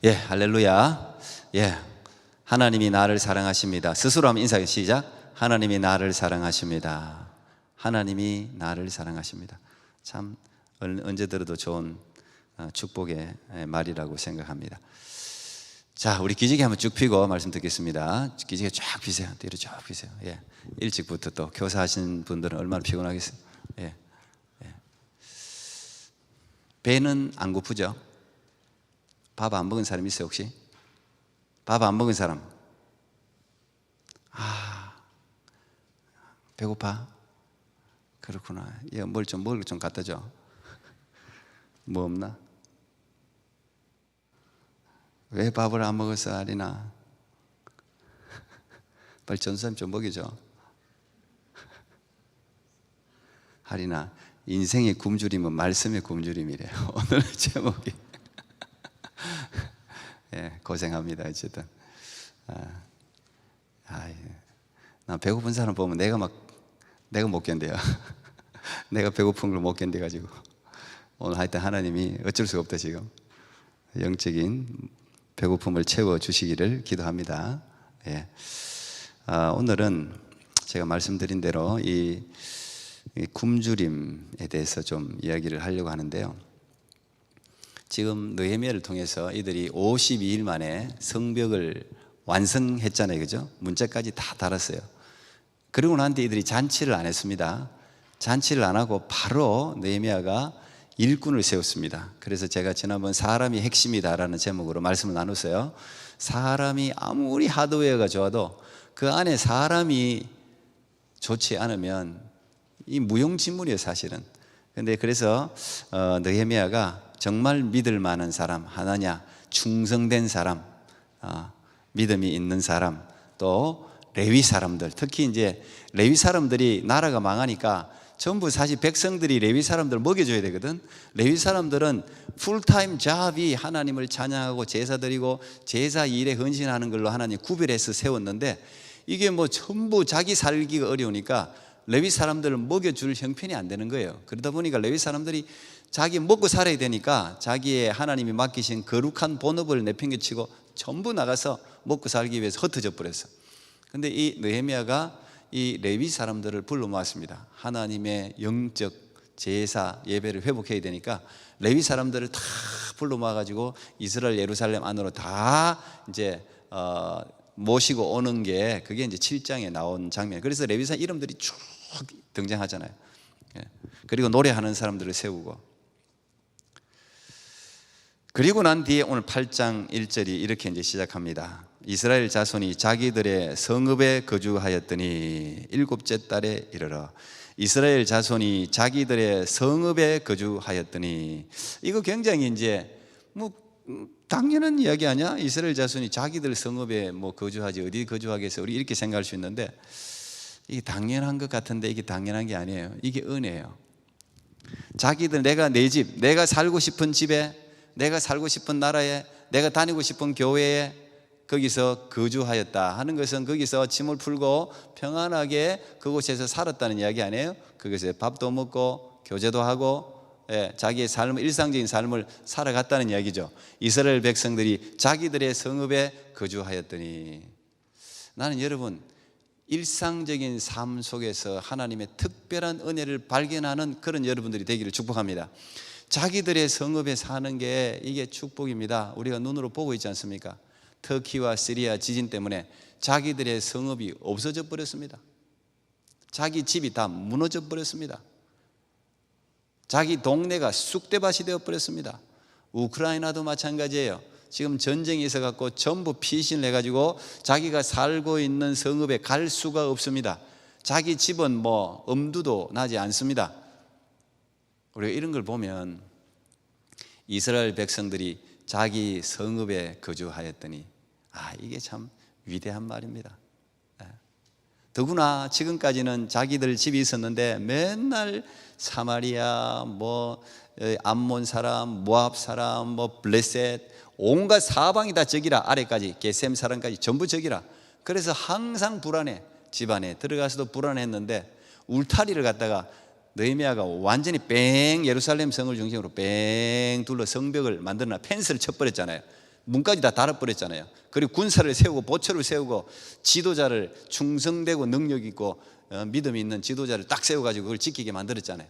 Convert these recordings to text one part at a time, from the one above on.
예, 할렐루야. 예, 하나님이 나를 사랑하십니다. 스스로 한번 인사해. 시작. 하나님이 나를 사랑하십니다. 하나님이 나를 사랑하십니다. 참 언제 들어도 좋은 축복의 말이라고 생각합니다. 자, 우리 기지개 한번 쭉 펴고 말씀 듣겠습니다. 기지개 쫙 펴세요. 뒤로 쫙 펴세요. 예, 일찍부터 또 교사하신 분들은 얼마나 피곤하겠어요. 예, 예. 배는 안 고프죠? 밥 안 먹은 사람 있어요 혹시? 밥 안 먹은 사람? 배고파? 그렇구나. 예, 뭘 좀 먹을 거 좀 갖다 줘. 뭐 없나? 왜 밥을 안 먹었어, 아리나? 빨리 전수님 좀 먹여줘. 아리나, 인생의 굶주림은 말씀의 굶주림이래요. 오늘 제목이. 예, 고생합니다. 어쨌든 나 배고픈 사람 보면 내가 못 견뎌요. 내가 배고픈 걸 못 견뎌가지고 오늘 하여튼 하나님이 어쩔 수가 없다 지금 영적인 배고픔을 채워 주시기를 기도합니다. 예. 오늘은 제가 말씀드린 대로 이 굶주림에 대해서 좀 이야기를 하려고 하는데요. 지금 느헤미야를 통해서 이들이 52일 만에 성벽을 완성했잖아요, 그죠? 문짝까지 다 달았어요. 그리고 난 뒤에 이들이 잔치를 안 했습니다. 잔치를 안 하고 바로 느헤미야가 일꾼을 세웠습니다. 그래서 제가 지난번 사람이 핵심이다라는 제목으로 말씀을 나눴어요. 사람이 아무리 하드웨어가 좋아도 그 안에 사람이 좋지 않으면 이 무용지물이에요, 사실은. 근데 그래서 느헤미야가 정말 믿을 만한 사람 하나냐, 충성된 사람, 믿음이 있는 사람, 또 레위 사람들, 특히 이제 레위 사람들이 나라가 망하니까 전부 사실 백성들이 레위 사람들을 먹여줘야 되거든. 레위 사람들은 풀타임 잡이 하나님을 찬양하고 제사 드리고 제사 일에 헌신하는 걸로 하나님 구별해서 세웠는데 이게 뭐 전부 자기 살기가 어려우니까 레위 사람들을 먹여줄 형편이 안 되는 거예요. 그러다 보니까 레위 사람들이 자기 먹고 살아야 되니까 자기의 하나님이 맡기신 거룩한 본업을 내팽개치고 전부 나가서 먹고 살기 위해서 흩어져 버렸어. 근데 이 느헤미야가 이 레위 사람들을 불러 모았습니다. 하나님의 영적 제사 예배를 회복해야 되니까 레위 사람들을 다 불러 모아가지고 이스라엘 예루살렘 안으로 다 이제 모시고 오는 게 그게 이제 7장에 나온 장면. 그래서 레위사 이름들이 쭉 등장하잖아요. 그리고 노래하는 사람들을 세우고, 그리고 난 뒤에 오늘 8장 1절이 이렇게 이제 시작합니다. 이스라엘 자손이 자기들의 성읍에 거주하였더니 일곱째 달에 이르러. 이스라엘 자손이 자기들의 성읍에 거주하였더니, 이거 굉장히 이제 뭐 당연한 이야기 아니야? 이스라엘 자손이 자기들 성읍에 뭐 거주하지 어디 거주하겠어? 우리 이렇게 생각할 수 있는데 이게 당연한 것 같은데 이게 당연한 게 아니에요. 이게 은혜예요. 자기들 내가 내 집, 내가 살고 싶은 집에, 내가 살고 싶은 나라에, 내가 다니고 싶은 교회에 거기서 거주하였다 하는 것은 거기서 짐을 풀고 평안하게 그곳에서 살았다는 이야기 아니에요? 거기서 밥도 먹고 교제도 하고 자기의 삶을, 일상적인 삶을 살아갔다는 이야기죠. 이스라엘 백성들이 자기들의 성읍에 거주하였더니, 나는 여러분 일상적인 삶 속에서 하나님의 특별한 은혜를 발견하는 그런 여러분들이 되기를 축복합니다. 자기들의 성읍에 사는 게 이게 축복입니다. 우리가 눈으로 보고 있지 않습니까? 터키와 시리아 지진 때문에 자기들의 성읍이 없어져 버렸습니다. 자기 집이 다 무너져 버렸습니다. 자기 동네가 쑥대밭이 되어 버렸습니다. 우크라이나도 마찬가지예요. 지금 전쟁이 있어갖고 전부 피신을 해가지고 자기가 살고 있는 성읍에 갈 수가 없습니다. 자기 집은 뭐 엄두도 나지 않습니다. 우리가 이런 걸 보면 이스라엘 백성들이 자기 성읍에 거주하였더니, 이게 참 위대한 말입니다. 더구나 지금까지는 자기들 집이 있었는데 맨날 사마리아, 뭐 암몬 사람, 모압 사람, 뭐 블레셋, 온갖 사방이 다 적이라. 아래까지 게셈 사람까지 전부 적이라. 그래서 항상 불안해. 집안에 들어가서도 불안했는데 울타리를 갖다가 느헤미야가 완전히 뺑 예루살렘 성을 중심으로 뺑 둘러 성벽을 만들어놔 펜스를 쳐버렸잖아요. 문까지 다 달아버렸잖아요. 그리고 군사를 세우고 보초를 세우고 지도자를 충성되고 능력 있고 믿음이 있는 지도자를 딱 세워가지고 그걸 지키게 만들었잖아요.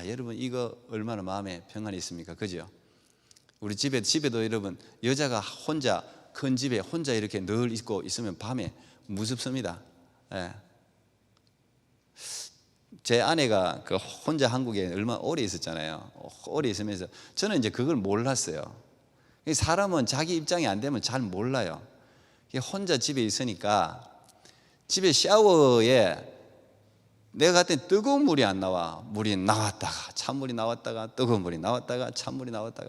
여러분 이거 얼마나 마음에 평안이 있습니까? 그죠? 우리 집에도 여러분 여자가 혼자 큰 집에 혼자 이렇게 늘 있고 있으면 밤에 무섭습니다. 예. 제 아내가 그 혼자 한국에 얼마나 오래 있었잖아요. 오래 있으면서 저는 이제 그걸 몰랐어요. 사람은 자기 입장이 안 되면 잘 몰라요. 혼자 집에 있으니까 집에 샤워에 내가 갔더니 뜨거운 물이 안 나와. 물이 나왔다가 찬물이 나왔다가 뜨거운 물이 나왔다가 찬물이 나왔다가.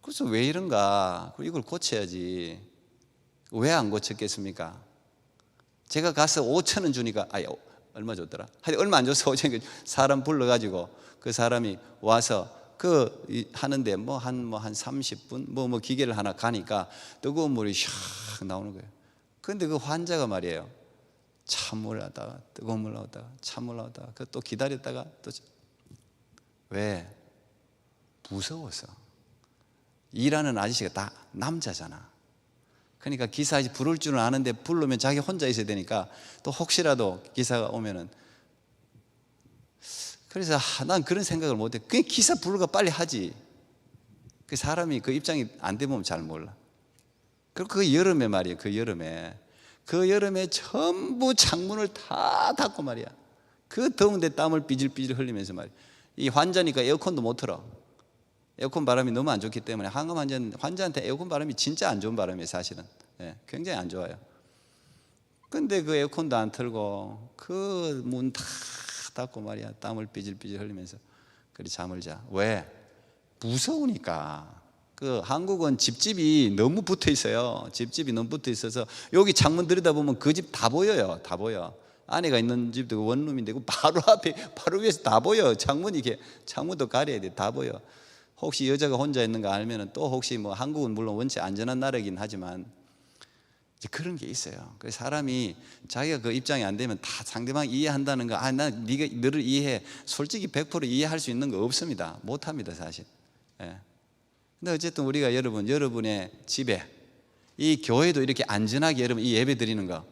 그래서 왜 이런가? 이걸 고쳐야지. 왜 안 고쳤겠습니까? 제가 가서 5,000원 주니까 얼마 줬더라? 하여튼 얼마 안 줬어. 5,000원 사람 불러가지고 그 사람이 와서 하는데 한 30분 기계를 하나 가니까 뜨거운 물이 샥 나오는 거예요. 그런데 그 환자가 말이에요. 찬물 나왔다가 뜨거운 물 나왔다가 찬물 나왔다가 또 기다렸다가 또 왜? 무서워서. 일하는 아저씨가 다 남자잖아. 그러니까 기사 아저씨 부를 줄은 아는데 부르면 자기 혼자 있어야 되니까 또 혹시라도 기사가 오면은 그래서 난 그런 생각을 못해. 그냥 기사 부르가 빨리 하지. 그 사람이 그 입장이 안 되면 잘 몰라. 그리고 그 여름에 말이에요. 그 여름에 전부 창문을 다 닫고 말이야. 그 더운데 땀을 삐질삐질 흘리면서 말이야. 이 환자니까 에어컨도 못 틀어. 에어컨 바람이 너무 안 좋기 때문에 항암 환자한테 에어컨 바람이 진짜 안 좋은 바람이에요. 사실은 굉장히 안 좋아요. 근데 그 에어컨도 안 틀고 그 문 다 닫고 말이야. 땀을 삐질삐질 흘리면서 그리 잠을 자. 왜? 무서우니까. 그 한국은 집집이 너무 붙어 있어요. 집집이 너무 붙어 있어서 여기 창문 들여다보면 그 집 다 보여요. 다 보여. 아내가 있는 집도 원룸인데 바로 앞에 바로 위에서 다 보여. 창문도 가려야 돼. 다 보여. 혹시 여자가 혼자 있는가 알면은 또 혹시 한국은 물론 원체 안전한 나라이긴 하지만 이제 그런 게 있어요. 그래서 사람이 자기가 그 입장이 안 되면 다 상대방 이해한다는 거. 난 네가 너를 이해해. 솔직히 100% 이해할 수 있는 거 없습니다. 못 합니다, 사실. 근데 어쨌든 우리가 여러분의 집에 이 교회도 이렇게 안전하게 여러분 이 예배 드리는 거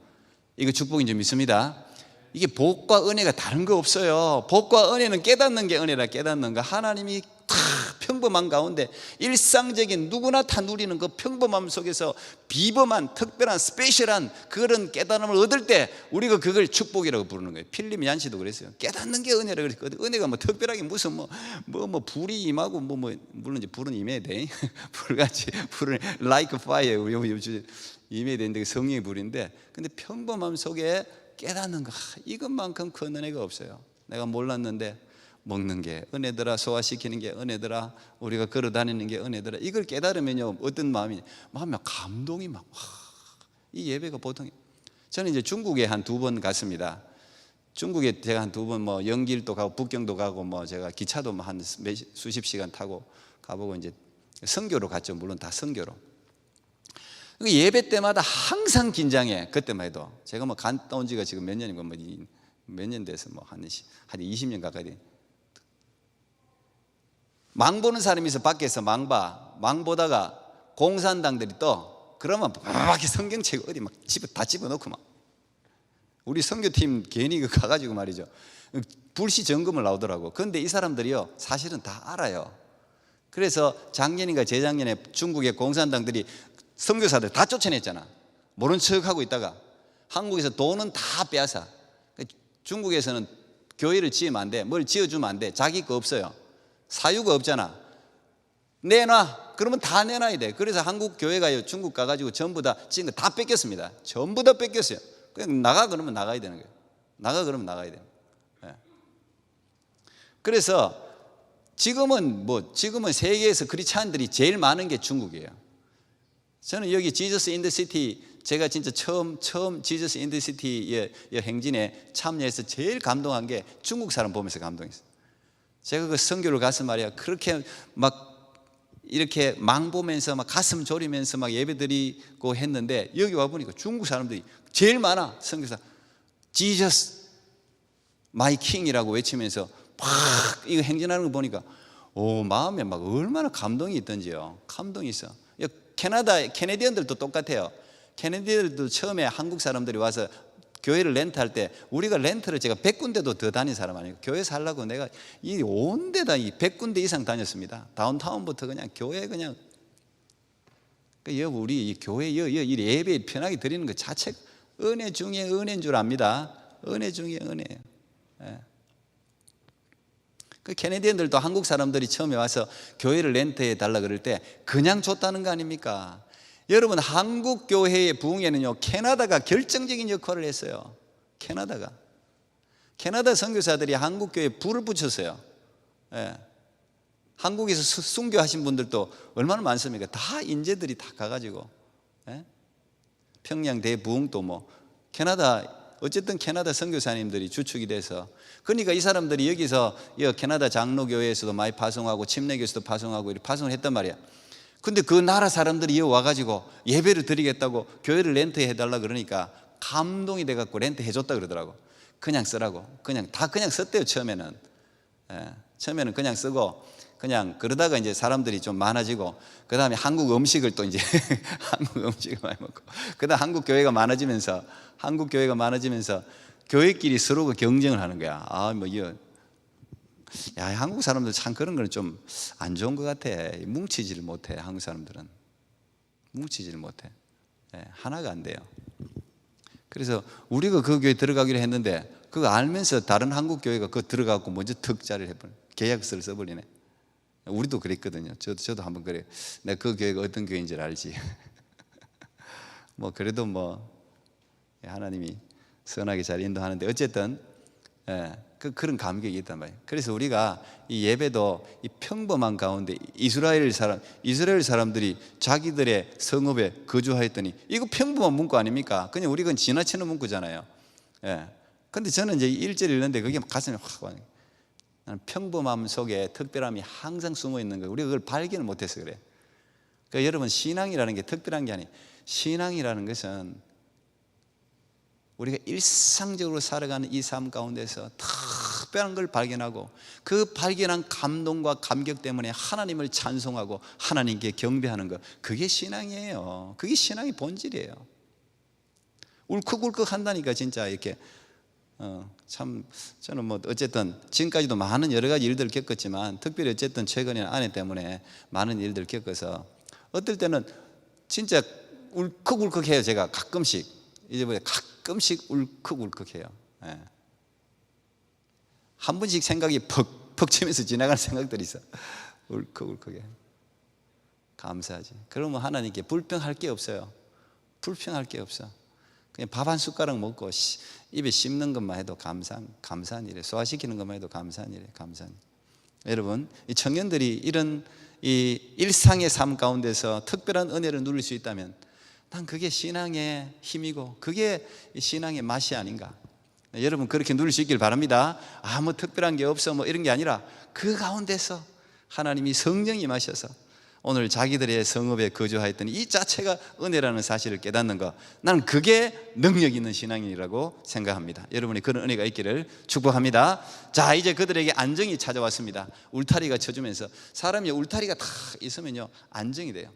이거 축복인 줄 믿습니다. 이게 복과 은혜가 다른 거 없어요. 복과 은혜는 깨닫는 게 은혜라. 깨닫는 거 하나님이 평범한 가운데 일상적인 누구나 다 누리는 그 평범함 속에서 비범한 특별한 스페셜한 그런 깨달음을 얻을 때 우리가 그걸 축복이라고 부르는 거예요. 필립 얀시도 그랬어요. 깨닫는 게 은혜라 그랬거든. 은혜가 특별하게 무슨 불이 임하고 물론 이제 불은 임해야 돼. 불같이 불은 like fire 임해야 되는데 성령의 불인데 근데 평범함 속에 깨닫는 거 이것만큼 큰 은혜가 없어요. 내가 몰랐는데 먹는 게 은혜더라. 소화시키는 게 은혜더라. 우리가 걸어 다니는 게 은혜더라. 이걸 깨달으면요 어떤 마음이 감동이 이 예배가 보통. 저는 이제 중국에 한 2번 갔습니다. 중국에 제가 한 2번 영길도 가고 북경도 가고 제가 기차도 한 수십 시간 타고 가보고 이제 선교로 갔죠. 물론 다 선교로. 예배 때마다 항상 긴장해. 그때만 해도 제가 갔다 온 지가 지금 몇 년이고 몇 년 돼서 한 20년 가까이 돼. 망 보는 사람이 있어. 밖에서 망 보다가 공산당들이 그러면 막 성경책 어디 다 집어넣고 우리 선교팀 괜히 가가지고 말이죠 불시 점검을 나오더라고. 그런데 이 사람들이요 사실은 다 알아요. 그래서 작년인가 재작년에 중국의 공산당들이 선교사들 다 쫓아냈잖아. 모른 척하고 있다가 한국에서 돈은 다 빼앗아. 중국에서는 교회를 지으면 안 돼. 뭘 지어주면 안 돼. 자기 거 없어요. 사유가 없잖아. 내놔. 그러면 다 내놔야 돼. 그래서 한국 교회가 중국 가가지고 전부 다 지은 거 다 뺏겼습니다. 전부 다 뺏겼어요. 그냥 나가 그러면 나가야 되는 거예요. 나가 그러면 나가야 돼요. 그래서 지금은 세계에서 크리스찬들이 제일 많은 게 중국이에요. 저는 여기 지저스 인 더 시티 제가 진짜 처음 지저스 인 더 시티의 행진에 참여해서 제일 감동한 게 중국 사람 보면서 감동했어요. 제가 그 선교를 가서 말이야 그렇게 이렇게 망 보면서 가슴 졸이면서 예배드리고 했는데 여기 와 보니까 중국 사람들이 제일 많아. 선교사 지저스 마이 킹이라고 외치면서 막 이거 행진하는 거 보니까 마음에 막 얼마나 감동이 있던지요. 감동이 있어. 캐나다 캐네디언들도 똑같아요. 캐네디언들도 처음에 한국 사람들이 와서 교회를 렌트할 때 우리가 렌트를 제가 100군데도 더 다닌 사람 아니에요. 교회 살라고 내가 이 온 데다 100군데 이상 다녔습니다. 다운타운부터 그냥 교회 그냥 우리 이 교회 이 예배 편하게 드리는 것 자체가 은혜 중에 은혜인 줄 압니다. 은혜 중에 은혜예요. 예. 그 캐네디언들도 한국 사람들이 처음에 와서 교회를 렌트해 달라 그럴 때 그냥 줬다는 거 아닙니까? 여러분, 한국 교회의 부흥에는요 캐나다가 결정적인 역할을 했어요. 캐나다 선교사들이 한국 교회에 불을 붙였어요. 예. 한국에서 순교하신 분들도 얼마나 많습니까? 다 인재들이 다 가가지고, 예? 평양 대부흥도 뭐 어쨌든 캐나다 선교사님들이 주축이 돼서, 그러니까 이 사람들이 여기서 캐나다 장로교회에서도 많이 파송하고 침례교에서도 파송하고 이렇게 파송을 했단 말이야. 근데 그 나라 사람들이 와가지고 예배를 드리겠다고 교회를 렌트해 달라 그러니까 감동이 돼갖고 렌트 해줬다 그러더라고. 그냥 쓰라고. 그냥 썼대요 처음에는. 예, 처음에는 그냥 쓰고, 그냥 그러다가 이제 사람들이 좀 많아지고, 그 다음에 한국 음식을 또 이제 한국 음식을 많이 먹고, 그 다음 한국 교회가 많아지면서 교회끼리 서로 경쟁을 하는 거야. 한국 사람들 참 그런 거는 좀 안 좋은 것 같아. 뭉치지를 못해. 한국 사람들은 뭉치지를 못해. 하나가 안 돼요. 그래서 우리가 그 교회 들어가기로 했는데 그거 알면서 다른 한국 교회가 그거 들어가고 먼저 득자를 해버려. 계약서를 써버리네. 우리도 그랬거든요. 저도 한번 그래요. 내가 그 교회가 어떤 교회인 줄 알지. 그래도 하나님이 선하게 잘 인도하는데 어쨌든 그런 감격이 있단 말이에요. 그래서 우리가 이 예배도 이 평범한 가운데 이스라엘 사람들이 자기들의 성읍에 거주하였더니, 이거 평범한 문구 아닙니까? 그냥 우리가 지나치는 문구잖아요. 근데 저는 이제 1절 읽는데 그게 가슴에 확 와요. 나는 평범함 속에 특별함이 항상 숨어 있는 거예요. 우리가 그걸 발견을 못해서 그래. 그러니까 여러분, 신앙이라는 게 특별한 게 아니에요. 신앙이라는 것은 우리가 일상적으로 살아가는 이 삶 가운데서 특별한 걸 발견하고, 그 발견한 감동과 감격 때문에 하나님을 찬송하고 하나님께 경배하는 것, 그게 신앙이에요. 그게 신앙의 본질이에요. 울컥울컥 한다니까 진짜. 이렇게 참 저는 어쨌든 지금까지도 많은 여러 가지 일들을 겪었지만, 특별히 어쨌든 최근에는 아내 때문에 많은 일들을 겪어서 어떨 때는 진짜 울컥울컥해요. 제가 가끔씩 울컥울컥해요. 한 번씩 생각이 퍽퍽 치면서 지나가는 생각들이 있어. 울컥울컥해. 감사하지. 그러면 하나님께 불평할 게 없어요. 불평할 게 없어. 그냥 밥 한 숟가락 먹고 입에 씹는 것만 해도 감사한 일이에요. 소화시키는 것만 해도 감사한 일이에요. 감사한 일. 여러분, 이 청년들이 이런 이 일상의 삶 가운데서 특별한 은혜를 누릴 수 있다면 난 그게 신앙의 힘이고 그게 신앙의 맛이 아닌가. 여러분, 그렇게 누릴 수 있길 바랍니다. 특별한 게 없어 이런 게 아니라 그 가운데서 하나님이 성령이 마셔서 오늘 자기들의 성읍에 거주하였더니 이 자체가 은혜라는 사실을 깨닫는 것, 나는 그게 능력 있는 신앙이라고 생각합니다. 여러분이 그런 은혜가 있기를 축복합니다. 자, 이제 그들에게 안정이 찾아왔습니다. 울타리가 쳐주면서, 사람이 울타리가 다 있으면요 안정이 돼요.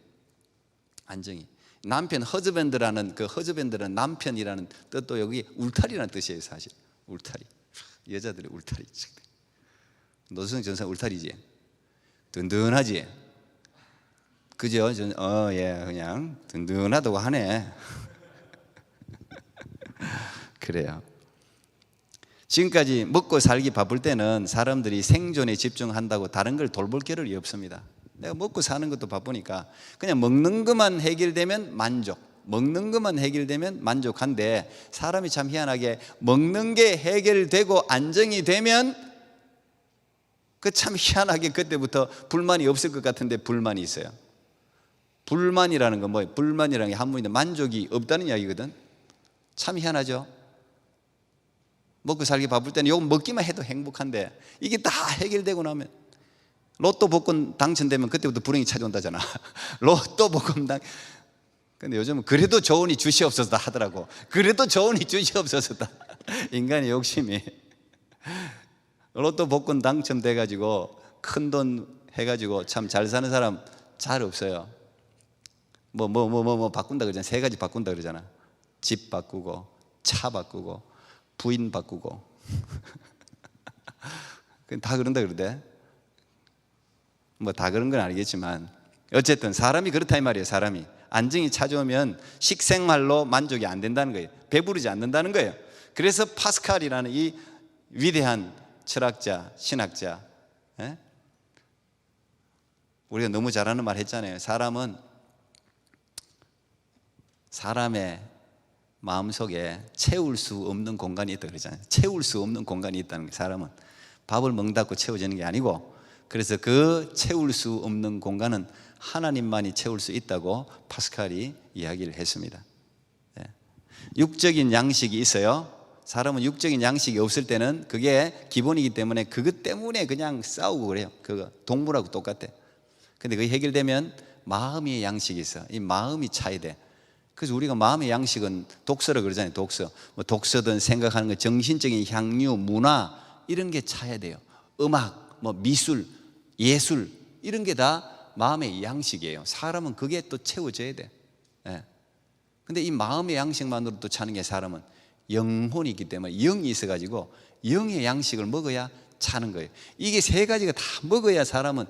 안정이. 남편, 허즈밴드라는 그 허즈밴드는 남편이라는 뜻도 여기 울타리라는 뜻이에요. 사실 울타리, 여자들의 울타리. 노수정 전사 울타리지. 든든하지. 그죠? 그냥 든든하다고 하네. 그래요. 지금까지 먹고 살기 바쁠 때는 사람들이 생존에 집중한다고 다른 걸 돌볼 겨를이 없습니다. 내가 먹고 사는 것도 바쁘니까 그냥 먹는 것만 해결되면 먹는 것만 해결되면 만족한데, 사람이 참 희한하게 먹는 게 해결되고 안정이 되면 참 희한하게 그때부터 불만이 없을 것 같은데 불만이 있어요. 불만이라는 건 뭐예요? 불만이라는 게 한문인데 만족이 없다는 이야기거든. 참 희한하죠. 먹고 살기 바쁠 때는 이거 먹기만 해도 행복한데 이게 다 해결되고 나면, 로또 복권 당첨되면 그때부터 불행이 찾아온다잖아. 로또 복권 근데 요즘은 그래도 좋으니 주시옵소서 하더라고. 그래도 좋으니 주시옵소서. 인간의 욕심이. 로또 복권 당첨돼가지고 큰 돈 해가지고 참 잘 사는 사람 잘 없어요. 뭐 바꾼다 그러잖아. 3가지 바꾼다 그러잖아. 집 바꾸고, 차 바꾸고, 부인 바꾸고. 다 그런다 그러대. 뭐 다 그런 건 아니겠지만 어쨌든 사람이 그렇다 이 말이에요. 사람이 안정이 찾아오면 식생활로 만족이 안 된다는 거예요. 배부르지 않는다는 거예요. 그래서 파스칼이라는 이 위대한 철학자, 신학자, 우리가 너무 잘하는 말 했잖아요. 사람은 사람의 마음속에 채울 수 없는 공간이 있다고 그러잖아요. 채울 수 없는 공간이 있다는 거예요. 사람은 밥을 먹다고 채워지는 게 아니고, 그래서 그 채울 수 없는 공간은 하나님만이 채울 수 있다고 파스칼이 이야기를 했습니다. 육적인 양식이 있어요. 사람은 육적인 양식이 없을 때는 그게 기본이기 때문에 그것 때문에 그냥 싸우고 그래요. 그거 동물하고 똑같아. 근데 그게 해결되면 마음의 양식이 있어. 이 마음이 차야 돼. 그래서 우리가 마음의 양식은 독서라고 그러잖아요. 독서. 뭐 독서든 생각하는 거, 정신적인 향유, 문화 이런 게 차야 돼요. 음악, 뭐 미술, 예술 이런 게 다 마음의 양식이에요. 사람은 그게 또 채워져야 돼. 근데 이 마음의 양식만으로 또 차는 게 사람은 영혼이 있기 때문에 영이 있어가지고 영의 양식을 먹어야 차는 거예요. 이게 3가지가 다 먹어야 사람은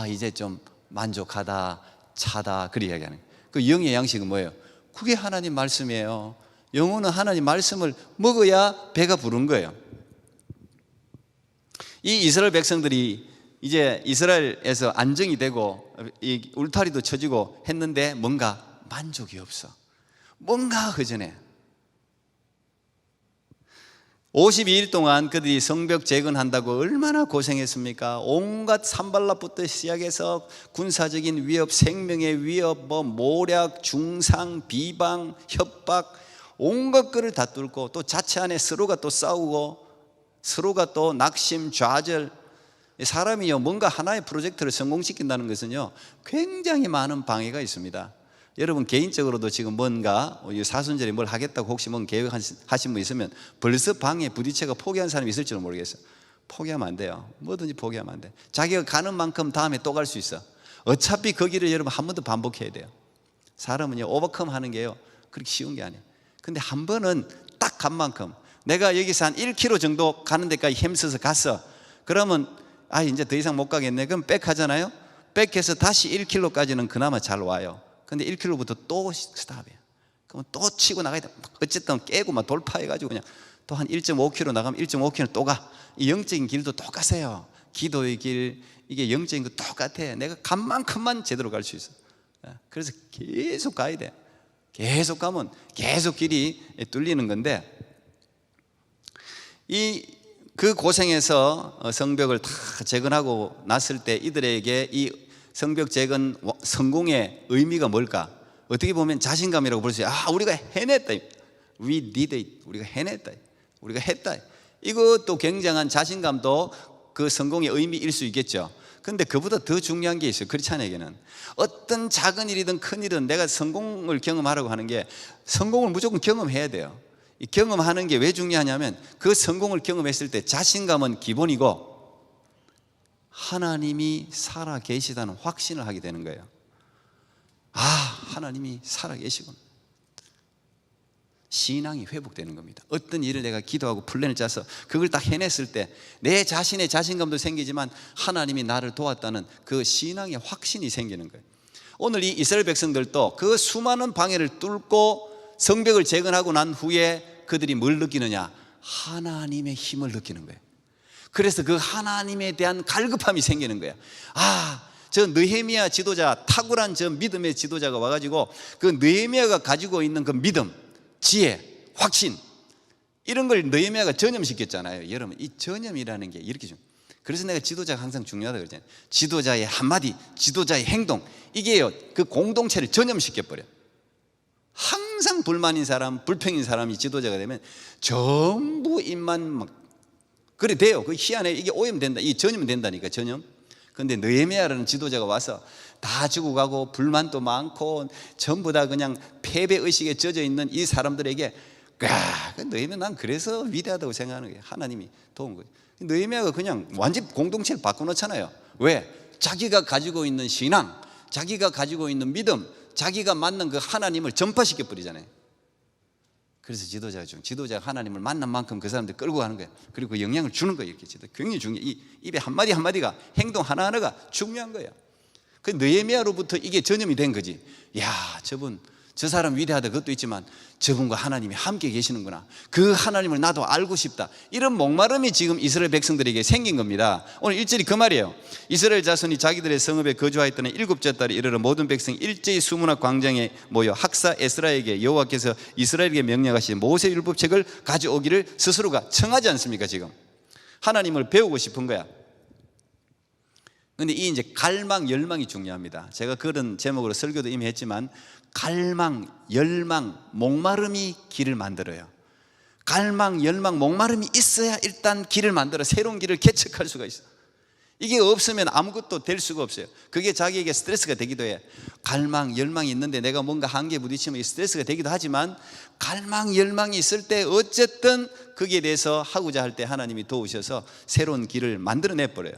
이제 좀 만족하다, 차다 그렇게 이야기하는 거예요. 그 영의 양식은 뭐예요? 그게 하나님 말씀이에요. 영혼은 하나님 말씀을 먹어야 배가 부른 거예요. 이 이스라엘 백성들이 이제 이스라엘에서 안정이 되고 이 울타리도 쳐지고 했는데 뭔가 만족이 없어. 뭔가 허전해. 52일 동안 그들이 성벽 재건한다고 얼마나 고생했습니까? 온갖 산발랍부터 시작해서 군사적인 위협, 생명의 위협, 모략, 중상, 비방, 협박 온갖 것을 다 뚫고 또 자체 안에 서로가 또 싸우고 서로가 또 낙심, 좌절. 사람이요 뭔가 하나의 프로젝트를 성공시킨다는 것은요 굉장히 많은 방해가 있습니다. 여러분 개인적으로도 지금 뭔가 사순절에 뭘 하겠다고 혹시 뭔 계획하신 분 있으면 벌써 방에 부딪혀가 포기한 사람이 있을지는 모르겠어요. 포기하면 안 돼요. 뭐든지 포기하면 안 돼. 자기가 가는 만큼 다음에 또 갈 수 있어. 어차피 그 길을 여러분 한 번 더 반복해야 돼요. 사람은요 오버컴 하는 게요 그렇게 쉬운 게 아니에요. 근데 한 번은 딱 간 만큼 내가 여기서 한 1km 정도 가는 데까지 힘써서 갔어. 그러면 이제 더 이상 못 가겠네. 그럼 백하잖아요. 백해서 다시 1km까지는 그나마 잘 와요. 근데 1km부터 또 스탑이에요. 그러면 또 치고 나가야 돼. 어쨌든 깨고 막 돌파해가지고 그냥 또 한 1.5km 나가면 1.5km 또 가. 이 영적인 길도 똑같아요. 기도의 길, 이게 영적인 거 똑같아. 내가 간 만큼만 제대로 갈 수 있어. 그래서 계속 가야 돼. 계속 가면 계속 길이 뚫리는 건데, 그 고생해서 성벽을 다 재건하고 났을 때 이들에게 이 성벽 재건 성공의 의미가 뭘까? 어떻게 보면 자신감이라고 볼 수 있어요. 우리가 해냈다. We did it. 우리가 해냈다. 우리가 했다. 이것도 굉장한 자신감도 그 성공의 의미일 수 있겠죠. 그런데 그보다 더 중요한 게 있어요. 크리스찬에게는 어떤 작은 일이든 큰 일이든 내가 성공을 경험하려고 하는 게 성공을 무조건 경험해야 돼요. 이 경험하는 게 왜 중요하냐면 그 성공을 경험했을 때 자신감은 기본이고 하나님이 살아 계시다는 확신을 하게 되는 거예요. 하나님이 살아 계시구나. 신앙이 회복되는 겁니다. 어떤 일을 내가 기도하고 플랜을 짜서 그걸 딱 해냈을 때 내 자신의 자신감도 생기지만 하나님이 나를 도왔다는 그 신앙의 확신이 생기는 거예요. 오늘 이 이스라엘 백성들도 그 수많은 방해를 뚫고 성벽을 재건하고 난 후에 그들이 뭘 느끼느냐? 하나님의 힘을 느끼는 거예요. 그래서 그 하나님에 대한 갈급함이 생기는 거예요. 저 느헤미야 지도자, 탁월한 저 믿음의 지도자가 와가지고 그 느헤미야가 가지고 있는 그 믿음, 지혜, 확신 이런 걸 느헤미야가 전염시켰잖아요. 여러분 이 전염이라는 게 이렇게 좀, 그래서 내가 지도자가 항상 중요하다고 그러잖아요. 지도자의 한마디, 지도자의 행동, 이게요 그 공동체를 전염시켜버려요. 항상 불만인 사람, 불평인 사람이 지도자가 되면 전부 입만 막 그래 돼요. 그 희한해. 이게 오염된다. 이게 전염된다니까, 전염. 그런데 느헤미야라는 지도자가 와서 다 죽어가고 불만도 많고 전부 다 그냥 패배의식에 젖어 있는 이 사람들에게 느헤미야 난 그래서 위대하다고 생각하는 거예요. 하나님이 도운 거예요. 느헤미야가 그냥 완전 공동체를 바꿔놓잖아요. 왜? 자기가 가지고 있는 신앙, 자기가 가지고 있는 믿음, 자기가 만난 그 하나님을 전파시켜 버리잖아요. 그래서 지도자가 하나님을 만난 만큼 그 사람들 끌고 가는 거예요. 그리고 그 영향을 주는 거예요. 이렇게 굉장히 중요해요. 이 입에 한마디 한마디가, 행동 하나하나가 중요한 거예요. 그 느헤미야로부터 이게 전염이 된 거지. 야, 저 사람 위대하다, 그것도 있지만 저분과 하나님이 함께 계시는구나, 그 하나님을 나도 알고 싶다, 이런 목마름이 지금 이스라엘 백성들에게 생긴 겁니다. 오늘 1절이 그 말이에요. 이스라엘 자손이 자기들의 성읍에 거주하였더니 일곱째 달에 이르러 모든 백성이 일제히 수문학 광장에 모여 학사 에스라에게 여호와께서 이스라엘에게 명령하신 모세 율법책을 가져오기를 스스로가 청하지 않습니까? 지금 하나님을 배우고 싶은 거야. 근데 이 이제 갈망, 열망이 중요합니다. 제가 그런 제목으로 설교도 이미 했지만, 갈망, 열망, 목마름이 길을 만들어요. 갈망, 열망, 목마름이 있어야 일단 길을 만들어 새로운 길을 개척할 수가 있어. 이게 없으면 아무것도 될 수가 없어요. 그게 자기에게 스트레스가 되기도 해. 갈망, 열망이 있는데 내가 뭔가 한계에 부딪히면 스트레스가 되기도 하지만, 갈망, 열망이 있을 때 어쨌든 거기에 대해서 하고자 할 때 하나님이 도우셔서 새로운 길을 만들어내 버려요.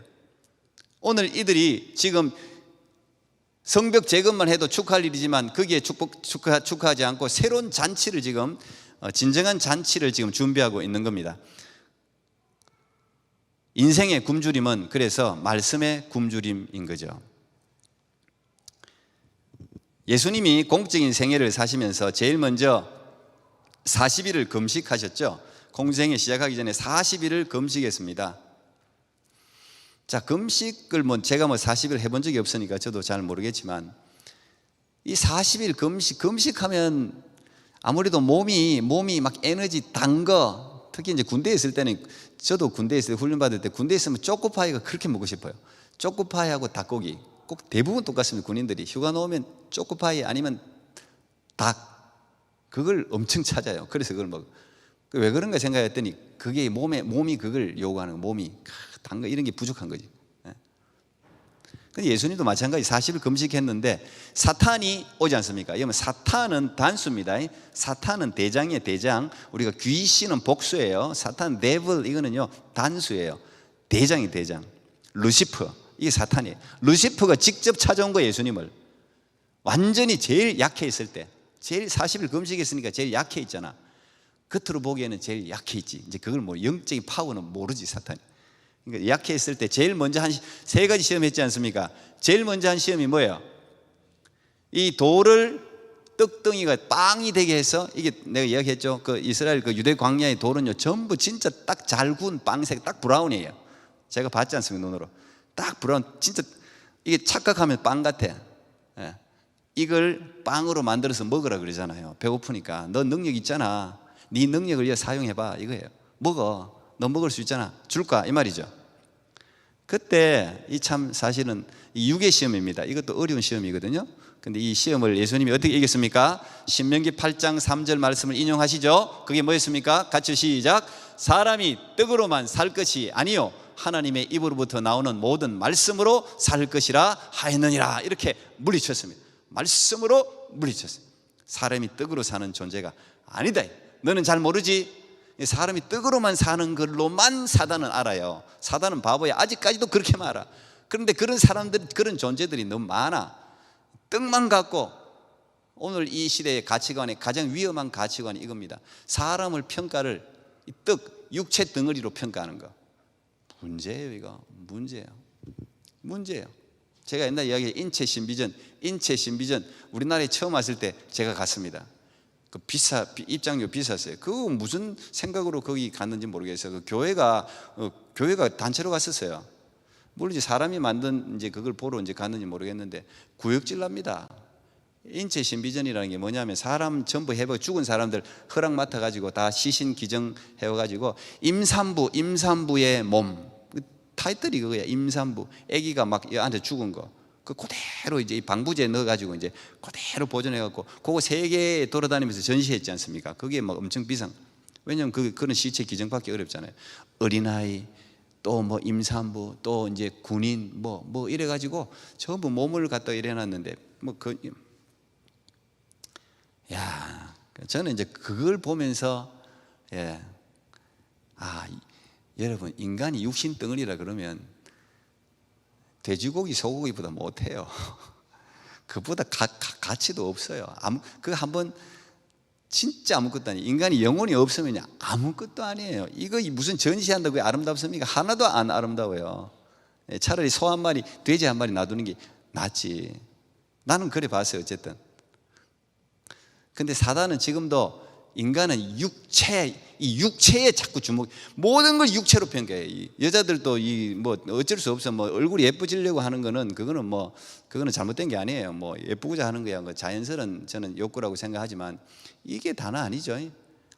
오늘 이들이 지금 성벽 재건만 해도 축하할 일이지만 거기에 축하하지 않고 새로운 잔치를 지금, 진정한 잔치를 지금 준비하고 있는 겁니다. 인생의 굶주림은 그래서 말씀의 굶주림인 거죠. 예수님이 공적인 생애를 사시면서 제일 먼저 40일을 금식하셨죠. 공생애 시작하기 전에 40일을 금식했습니다. 자, 금식을 제가 40일 해본 적이 없으니까 저도 잘 모르겠지만, 이 40일 금식하면 아무래도 몸이 막 에너지 단 거, 특히 이제 군대에 있을 때는, 저도 군대에 있을 때 훈련 받을 때 군대에 있으면 초코파이가 그렇게 먹고 싶어요. 초코파이하고 닭고기 꼭 대부분 똑같습니다. 군인들이 휴가 나오면 초코파이 아니면 닭, 그걸 엄청 찾아요. 그래서 그걸 먹어요. 왜 그런가 생각했더니 그게 몸이 그걸 요구하는 거예요. 몸이 단 거 이런 게 부족한 거지. 근데 예수님도 마찬가지 40일 금식했는데 사탄이 오지 않습니까? 여러분, 사탄은 단수입니다. 사탄은 대장이에요. 대장. 우리가 귀신은 복수예요. 사탄, 데블, 이거는요 단수예요. 대장이 대장. 루시퍼, 이게 사탄이에요. 루시퍼가 직접 찾아온 거예요. 예수님을 완전히 제일 약해 있을 때, 제일 40일 금식했으니까 제일 약해 있잖아. 겉으로 보기에는 제일 약해 있지. 이제 그걸 영적인 파워는 모르지, 사탄이. 그러니까 약해 있을 때 제일 먼저 한 3가지 시험 했지 않습니까? 제일 먼저 한 시험이 뭐예요? 이 돌을 떡덩이가 빵이 되게 해서, 이게 내가 이야기했죠. 그 이스라엘 그 유대 광야의 돌은요 전부 진짜 딱 잘 구운 빵색, 딱 브라운이에요. 제가 봤지 않습니까? 눈으로 딱 브라운, 진짜 이게 착각하면 빵 같아. 예. 이걸 빵으로 만들어서 먹으라 그러잖아요. 배고프니까. 너 능력 있잖아, 네 능력을 사용해봐, 이거예요. 먹어, 너 먹을 수 있잖아, 줄까, 이 말이죠. 그때 이 참 사실은 이 육의 시험입니다. 이것도 어려운 시험이거든요. 근데 이 시험을 예수님이 어떻게 이겼습니까? 신명기 8장 3절 말씀을 인용하시죠. 그게 뭐였습니까? 같이 시작. 사람이 떡으로만 살 것이 아니요 하나님의 입으로부터 나오는 모든 말씀으로 살 것이라 하였느니라. 이렇게 물리쳤습니다. 말씀으로 물리쳤어요. 사람이 떡으로 사는 존재가 아니다. 너는 잘 모르지? 사람이 떡으로만 사는 걸로만 사단은 알아요. 사단은 바보야. 아직까지도 그렇게만 알아. 그런데 그런 사람들, 그런 존재들이 너무 많아. 떡만 갖고, 오늘 이 시대의 가치관의 가장 위험한 가치관이 이겁니다. 사람을 평가를 이 떡, 육체 덩어리로 평가하는 거. 문제예요. 이거 문제예요. 제가 옛날 이야기한 인체 신비전 우리나라에 처음 왔을 때 제가 갔습니다. 그 입장료 비쌌어요. 그거 무슨 생각으로 거기 갔는지 모르겠어요. 그 교회가 단체로 갔었어요. 물론 이제 사람이 만든 이제 그걸 보러 이제 갔는지 모르겠는데 구역질 납니다. 인체 신비전이라는 게 뭐냐면, 사람 전부 죽은 사람들 허락 맡아가지고 다 시신 기증 해가지고 임산부의 몸, 타이틀이 그거야. 임산부, 아기가 막 안에 죽은 거. 그 그대로 이제 이 방부제에 넣어가지고 이제 그대로 보존해갖고 그거 세계 돌아다니면서 전시했지 않습니까? 그게 막 엄청 비싼. 왜냐면 그런 시체 기증받기 어렵잖아요. 어린아이, 또 임산부, 또 이제 군인, 이래가지고 전부 몸을 갖다 이래놨는데 저는 이제 그걸 보면서 여러분, 인간이 육신 덩어리라 그러면 돼지고기, 소고기보다 못해요. 그보다 가치도 없어요. 그 한번 진짜 아무것도 아니에요. 인간이 영혼이 없으면 아무것도 아니에요. 이거 무슨 전시한다고 왜 아름답습니까? 하나도 안 아름다워요. 차라리 소 한 마리, 돼지 한 마리 놔두는 게 낫지. 나는 그래 봤어요. 어쨌든. 근데 사단은 지금도 인간은 이 육체에 자꾸 모든 걸 육체로 평가해요. 여자들도 뭐 어쩔 수 없어. 뭐 얼굴이 예뻐지려고 하는 거는 그거는 잘못된 게 아니에요. 뭐 예쁘고자 하는 거야. 자연스러운 저는 욕구라고 생각하지만 이게 다는 아니죠.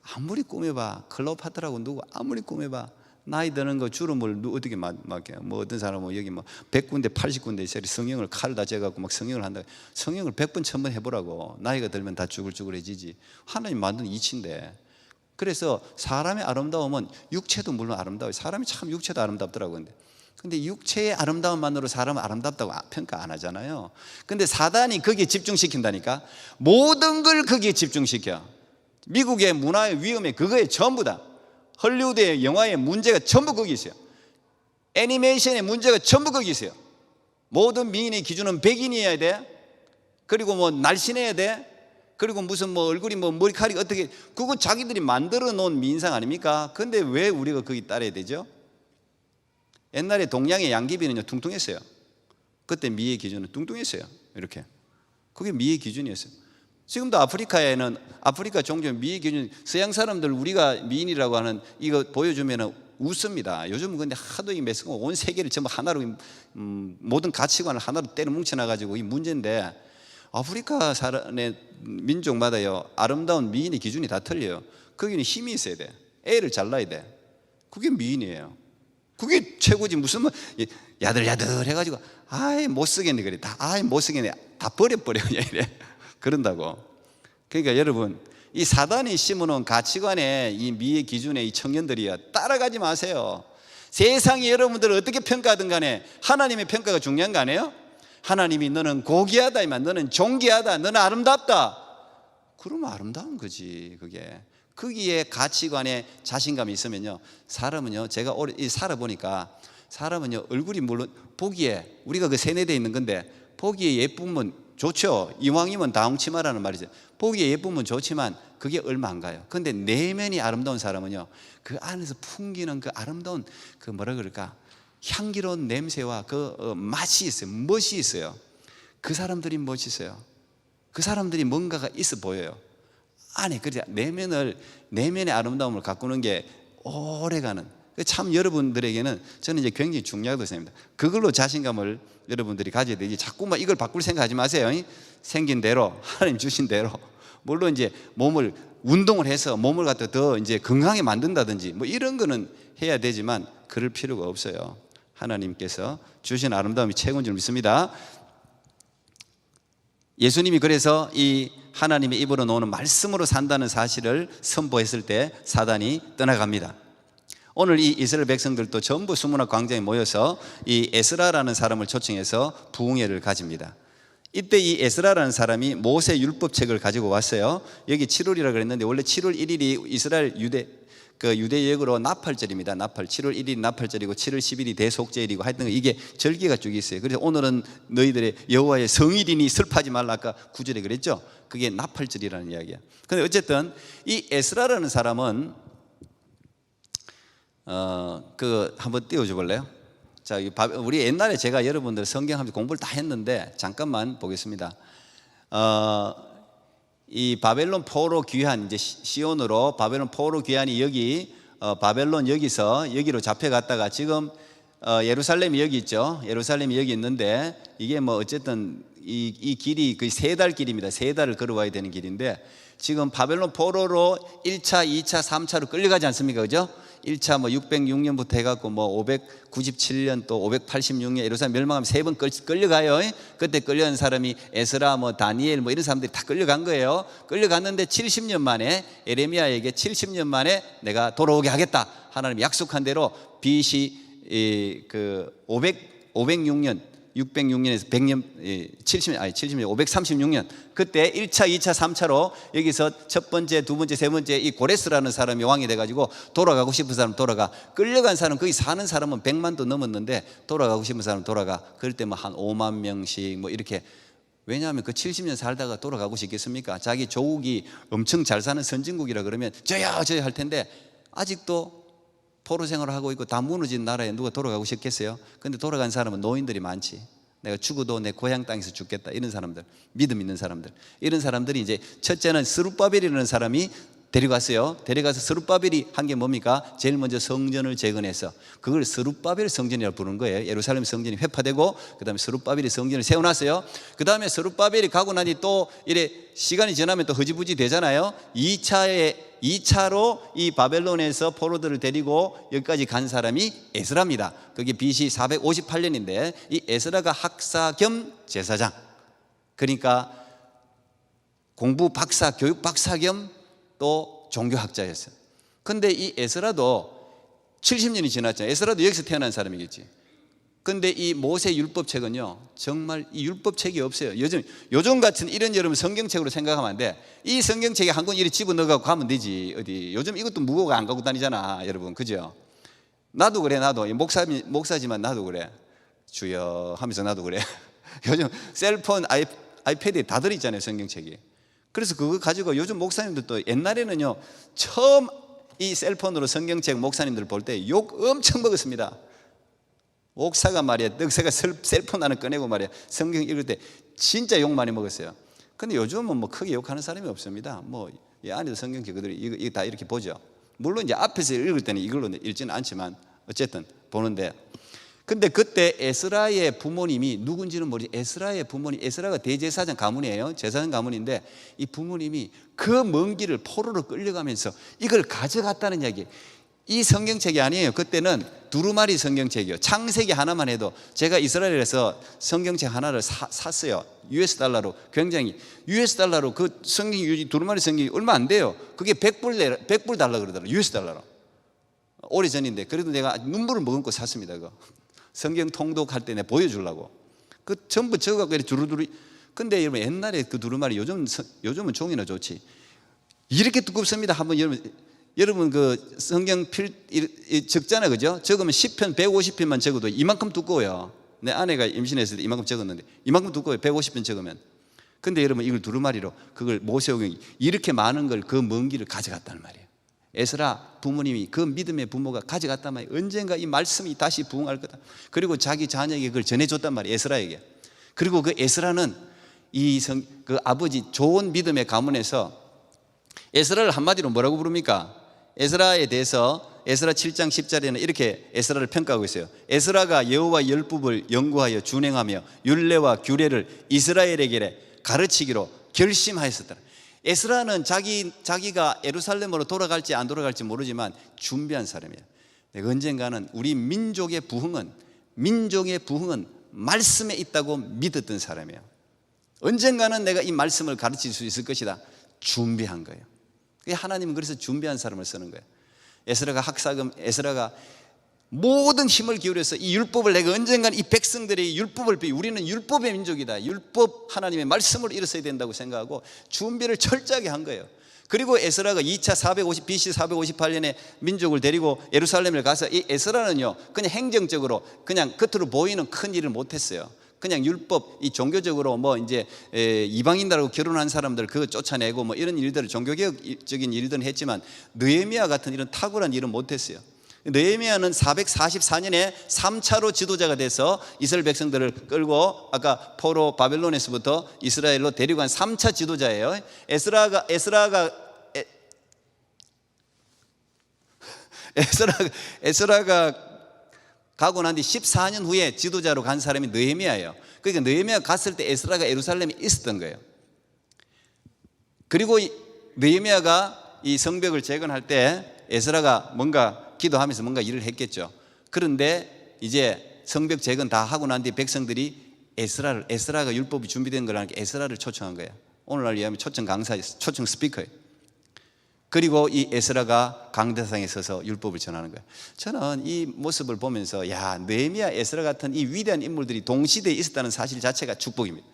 아무리 꾸며봐, 클레오파트라고 누구 아무리 꾸며봐, 나이 드는 거 주름을 어떻게 막게? 뭐 어떤 사람은 여기 뭐 100군데 80군데 성형을 칼 다 재갖고 막 성형을 한다. 성형을 100번 1000번 해보라고. 나이가 들면 다 쭈글쭈글해지지. 하나님 만든 이치인데. 그래서 사람의 아름다움은 육체도 물론 아름다워요. 사람이 참 육체도 아름답더라고요. 근데 육체의 아름다움만으로 사람은 아름답다고 평가 안 하잖아요. 근데 사단이 거기에 집중시킨다니까. 모든 걸 거기에 집중시켜. 미국의 문화의 위험에 그거에 전부 다. 헐리우드의 영화의 문제가 전부 거기 있어요. 애니메이션의 문제가 전부 거기 있어요. 모든 미인의 기준은 백인이어야 돼. 그리고 뭐 날씬해야 돼. 그리고 무슨 뭐 얼굴이 뭐 머리카락이 어떻게, 그거 자기들이 만들어 놓은 미인상 아닙니까? 근데 왜 우리가 거기 따라야 되죠? 옛날에 동양의 양귀비는요 뚱뚱했어요. 그때 미의 기준은 뚱뚱했어요. 이렇게. 그게 미의 기준이었어요. 지금도 아프리카에는 아프리카 종교 미의 기준, 서양 사람들 우리가 미인이라고 하는 이거 보여주면 웃습니다. 요즘은 근데 하도 이 메스고 온 세계를 전부 하나로 모든 가치관을 하나로 때려 뭉쳐놔가지고 이 문제인데, 아프리카 사람의 민족마다요 아름다운 미인의 기준이 다 틀려요. 거기는 힘이 있어야 돼. 애를 잘 낳아야 돼. 그게 미인이에요. 그게 최고지. 무슨 뭐 야들야들 해가지고 아이 못 쓰겠네 그래. 아이 못 쓰겠네. 다 버려버려 이래. 그런다고. 그러니까 여러분, 이 사단이 심어놓은 가치관에 이 미의 기준에 이 청년들이야 따라가지 마세요. 세상이 여러분들을 어떻게 평가하든 간에 하나님의 평가가 중요한 거 아니에요? 하나님이 너는 고귀하다, 너는 존귀하다, 너는 아름답다. 그러면 아름다운 거지. 그게 거기에 가치관에 자신감이 있으면요, 사람은요, 제가 오래 살아보니까 사람은요 얼굴이 물론 보기에, 우리가 그 세뇌되어 있는 건데 보기에 예쁘면 좋죠. 이왕이면 다홍치마라는 말이죠. 보기에 예쁘면 좋지만 그게 얼마 안 가요. 그런데 내면이 아름다운 사람은요 그 안에서 풍기는 그 아름다운 그 뭐라 그럴까, 향기로운 냄새와 그 맛이 있어요. 멋이 있어요. 그 사람들이 멋있어요. 그 사람들이 뭔가가 있어 보여요. 안에. 그래 내면의 아름다움을 가꾸는 게 오래가는, 참 여러분들에게는 저는 이제 굉장히 중요하다고 생각합니다. 그걸로 자신감을 여러분들이 가져야 되지, 자꾸만 이걸 바꿀 생각하지 마세요. 생긴 대로, 하나님 주신 대로. 물론 이제 몸을 운동을 해서 몸을 갖다 더 이제 건강하게 만든다든지 뭐 이런 거는 해야 되지만 그럴 필요가 없어요. 하나님께서 주신 아름다움이 최고인 줄 믿습니다. 예수님이 그래서 이 하나님의 입으로 나오는 말씀으로 산다는 사실을 선포했을 때 사단이 떠나갑니다. 오늘 이 이스라엘 백성들도 전부 수문학 광장에 모여서 이 에스라라는 사람을 초청해서 부흥회를 가집니다. 이때 이 에스라라는 사람이 모세 율법책을 가지고 왔어요. 여기 7월이라고 그랬는데 원래 7월 1일이 이스라엘 유대역으로 나팔절입니다. 7월 1일이 나팔절이고 7월 10일이 대속절이고 하여튼 이게 절기가 쭉 있어요. 그래서 오늘은 너희들의 여호와의 성일이니 슬퍼하지 말라, 아까 9절에 그랬죠. 그게 나팔절이라는 이야기야. 근데 어쨌든 이 에스라라는 사람은 한번 띄워줘 볼래요? 자, 우리 옛날에 제가 여러분들 성경하면서 공부를 다 했는데 잠깐만 보겠습니다. 이 바벨론 포로 귀환, 이제 시온으로 바벨론 포로 귀환이 여기 바벨론 여기로 잡혀갔다가 지금 예루살렘이 여기 있죠. 예루살렘이 여기 있는데 이게 뭐 어쨌든 이 길이 거의 3달 길입니다. 3달을 걸어와야 되는 길인데 지금 바벨론 포로로 1차, 2차, 3차로 끌려가지 않습니까? 그죠? 1차 뭐 606년부터 해갖고 뭐 597년 또 586년 예루살렘 멸망하면 3번 끌려가요. 그때 끌려간 사람이 에스라, 뭐 다니엘 뭐 이런 사람들이 다 끌려간 거예요. 끌려갔는데 70년 만에 에레미야에게 70년 만에 내가 돌아오게 하겠다. 하나님이 약속한 대로 BC 506년 606년에서 100년, 70년, 536년. 그때 1차, 2차, 3차로 여기서 첫 번째, 두 번째, 세 번째 이 고레스라는 사람이 왕이 돼가지고 돌아가고 싶은 사람 돌아가. 끌려간 사람, 거기 사는 사람은 100만도 넘었는데 돌아가고 싶은 사람 돌아가. 그럴 때 뭐 한 5만 명씩 뭐 이렇게. 왜냐하면 그 70년 살다가 돌아가고 싶겠습니까? 자기 조국이 엄청 잘 사는 선진국이라 그러면 저야 할 텐데 아직도 포로 생활을 하고 있고 다 무너진 나라에 누가 돌아가고 싶겠어요? 근데 돌아간 사람은 노인들이 많지. 내가 죽어도 내 고향 땅에서 죽겠다 이런 사람들, 믿음 있는 사람들, 이런 사람들이 이제 첫째는 스룹바벨이라는 사람이 데려갔어요. 데려가서 스룹바벨이 한 게 뭡니까? 제일 먼저 성전을 재건해서 그걸 스룹바벨 성전이라고 부르는 거예요. 예루살렘 성전이 회파되고 그 다음에 스룹바벨이 성전을 세워놨어요. 그 다음에 스룹바벨이 가고 나니 또 이래 시간이 지나면 또 흐지부지 되잖아요. 2차로 이 바벨론에서 포로들을 데리고 여기까지 간 사람이 에스라입니다. 그게 BC 458년인데 이 에스라가 학사 겸 제사장, 그러니까 공부 박사, 교육 박사 겸 또 종교학자였어요. 근데 이 에스라도 70년이 지났잖아요. 에스라도 여기서 태어난 사람이겠지. 근데 이 모세 율법책은요, 정말 이 율법책이 없어요. 요즘 같은 이런 여러분 성경책으로 생각하면 안 돼. 이 성경책에 한 권 이리 집어넣어가고 가면 되지. 어디 요즘 이것도 무거워 안 갖고 다니잖아, 여러분. 그죠? 나도 그래. 나도 목사지만 나도 그래. 주여 하면서 나도 그래. 요즘 셀폰, 아이패드에 다 들어있잖아요, 성경책이. 그래서 그거 가지고 요즘 목사님들도 옛날에는요, 처음 이 셀폰으로 성경책 목사님들 볼 때 욕 엄청 먹었습니다. 목사가 말이야, 떡새가 셀폰 하나 꺼내고 말이야, 성경 읽을 때 진짜 욕 많이 먹었어요. 근데 요즘은 뭐 크게 욕하는 사람이 없습니다. 뭐 이 안에도 성경책 그들이 이거 다 이렇게 보죠. 물론 이제 앞에서 읽을 때는 이걸로 읽지는 않지만 어쨌든 보는데. 근데 그때 에스라의 부모님이 누군지는 모르지. 에스라의 부모님, 에스라가 대제사장 가문이에요. 제사장 가문인데 이 부모님이 그 먼 길을 포로로 끌려가면서 이걸 가져갔다는 이야기. 이 성경책이 아니에요. 그때는 두루마리 성경책이요. 창세기 하나만 해도 제가 이스라엘에서 성경책 하나를 샀어요. US 달러로. 굉장히 US 달러로 그 성경 두루마리 성경이 얼마 안 돼요. 그게 100불 달러 그러더라고요. US 달러로. 오래전인데 그래도 내가 눈물을 머금고 샀습니다. 그거. 성경 통독할 때 내가 보여주려고. 그 전부 적어갖고 이렇게 두루두루. 근데 여러분 옛날에 그 두루마리 요즘은 종이나 좋지. 이렇게 두껍습니다. 한번 여러분 그 성경 적잖아요. 그죠? 적으면 10편, 150편만 적어도 이만큼 두꺼워요. 내 아내가 임신했을 때 이만큼 적었는데 이만큼 두꺼워요. 150편 적으면. 근데 여러분 이걸 두루마리로 그걸 모세오경이 이렇게 많은 걸 그 먼 길을 가져갔다는 말이에요. 에스라 부모님이 그 믿음의 부모가 가져갔단 말이에요. 언젠가 이 말씀이 다시 부흥할 거다. 그리고 자기 자녀에게 그걸 전해줬단 말이에요. 에스라에게. 그리고 그 에스라는 그 아버지 좋은 믿음의 가문에서 에스라를 한마디로 뭐라고 부릅니까? 에스라에 대해서 에스라 7장 10절에는 이렇게 에스라를 평가하고 있어요. 에스라가 여호와 율법을 연구하여 준행하며 율례와 규례를 이스라엘에게 가르치기로 결심하였었다. 에스라는 자기가 예루살렘으로 돌아갈지 안 돌아갈지 모르지만 준비한 사람이에요. 내가 언젠가는 우리 민족의 부흥은 말씀에 있다고 믿었던 사람이에요. 언젠가는 내가 이 말씀을 가르칠 수 있을 것이다. 준비한 거예요. 하나님은 그래서 준비한 사람을 쓰는 거예요. 에스라가 모든 힘을 기울여서 이 율법을 내가 언젠간 이 백성들의 율법을 우리는 율법의 민족이다. 율법 하나님의 말씀을 일어서야 된다고 생각하고 준비를 철저하게 한 거예요. 그리고 에스라가 2차 BC 458년에 민족을 데리고 예루살렘을 가서 이 에스라는요 그냥 행정적으로 그냥 겉으로 보이는 큰 일을 못했어요. 그냥 율법, 이 종교적으로 뭐 이제 이방인들하고 결혼한 사람들 그거 쫓아내고 뭐 이런 일들을 종교개혁적인 일들은 했지만 느헤미야 같은 이런 탁월한 일은 못했어요. 느헤미야는 444년에 3차로 지도자가 돼서 이스라엘 백성들을 끌고 아까 포로 바벨론에서부터 이스라엘로 데리고 간 3차 지도자예요. 에스라가 가고 난 뒤 14년 후에 지도자로 간 사람이 느헤미야예요. 그러니까 느헤미야가 갔을 때 에스라가 예루살렘에 있었던 거예요. 그리고 느헤미야가 이 성벽을 재건할 때 에스라가 뭔가 기도하면서 뭔가 일을 했겠죠. 그런데 이제 성벽 재건 다 하고 난 뒤 백성들이 에스라가 율법이 준비된 거라니까 에스라를 초청한 거예요. 오늘날 이야기하면 초청 강사, 초청 스피커예요. 그리고 이 에스라가 강대상에 서서 율법을 전하는 거예요. 저는 이 모습을 보면서 야, 느헤미야, 에스라 같은 이 위대한 인물들이 동시대에 있었다는 사실 자체가 축복입니다.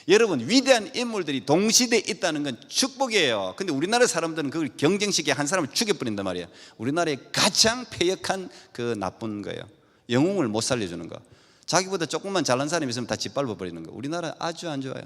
여러분, 위대한 인물들이 동시대에 있다는 건 축복이에요. 근데 우리나라 사람들은 그걸 경쟁시켜 한 사람을 죽여버린단 말이에요. 우리나라의 가장 패역한 그 나쁜 거예요. 영웅을 못 살려주는 거. 자기보다 조금만 잘난 사람이 있으면 다 짓밟아 버리는 거. 우리나라 아주 안 좋아요.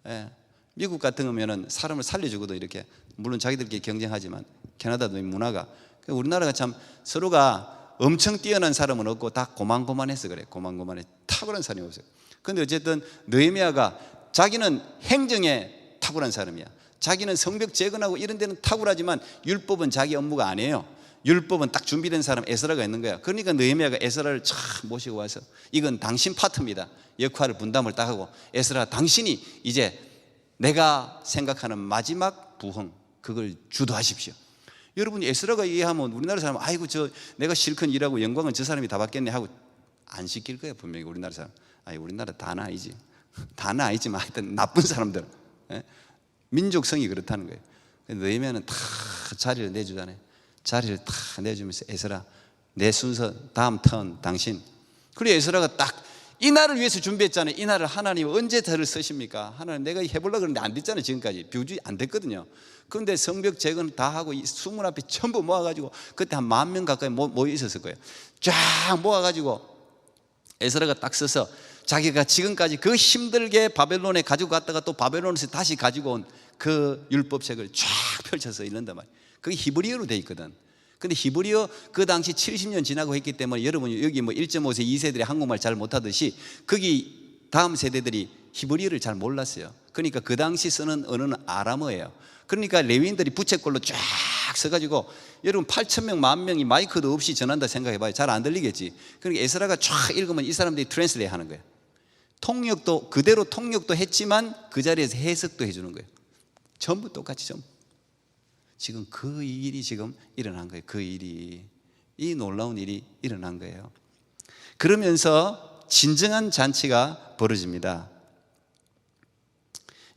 예. 미국 같은 거면은 사람을 살려주고도 이렇게, 물론 자기들끼리 경쟁하지만 캐나다도 이 문화가, 우리나라가 참 서로가 엄청 뛰어난 사람은 없고 다 고만고만해서 그래. 고만고만해. 탁월한 사람이 없어요. 근데 어쨌든 느헤미야가 자기는 행정에 탁월한 사람이야. 자기는 성벽 재건하고 이런 데는 탁월하지만 율법은 자기 업무가 아니에요. 율법은 딱 준비된 사람 에스라가 있는 거야. 그러니까 느헤미야가 에스라를 참 모시고 와서 이건 당신 파트입니다. 역할을 분담을 딱 하고, 에스라, 당신이 이제 내가 생각하는 마지막 부흥, 그걸 주도하십시오. 여러분, 에스라가 얘기하면 우리나라 사람은 아이고 저 내가 실컷 일하고 영광은 저 사람이 다 받겠네 하고 안 시킬 거예요. 분명히 우리나라 사람. 아니, 우리나라 다는 아니지. 다는 아니지만 하여튼 나쁜 사람들, 민족성이 그렇다는 거예요. 느헤미야는 다 자리를 내주잖아요. 자리를 다 내주면서 에스라, 내 순서 다음 턴 당신. 그리고 에스라가 딱 이 날을 위해서 준비했잖아요. 이 날을 하나님 언제 저를 쓰십니까? 하나님, 내가 해보려고 그러는데 안 됐잖아요. 지금까지 뷰지 안 됐거든요. 그런데 성벽 재건 다 하고 수문 앞에 전부 모아가지고, 그때 한 10,000명 가까이 모여 있었을 거예요. 쫙 모아가지고 에스라가 딱 서서 자기가 지금까지 그 힘들게 바벨론에 가지고 갔다가 또 바벨론에서 다시 가지고 온 그 율법책을 쫙 펼쳐서 읽는단 말이에요. 그게 히브리어로 돼 있거든. 근데 히브리어 그 당시 70년 지나고 했기 때문에 여러분 여기 뭐 1.5세 2세들이 한국말 잘 못하듯이 거기 다음 세대들이 히브리어를 잘 몰랐어요. 그러니까 그 당시 쓰는 언어는 아람어예요. 그러니까 레위인들이 부채꼴로 쫙 서가지고, 여러분 8,000명 10,000명이 마이크도 없이 전한다 생각해봐요. 잘 안 들리겠지. 그러니까 에스라가 쫙 읽으면 이 사람들이 트랜슬레이트 하는 거예요. 통역도 그대로 통역도 했지만 그 자리에서 해석도 해주는 거예요. 전부 똑같이 전부. 지금 그 일이 지금 일어난 거예요. 그 일이, 이 놀라운 일이 일어난 거예요. 그러면서 진정한 잔치가 벌어집니다.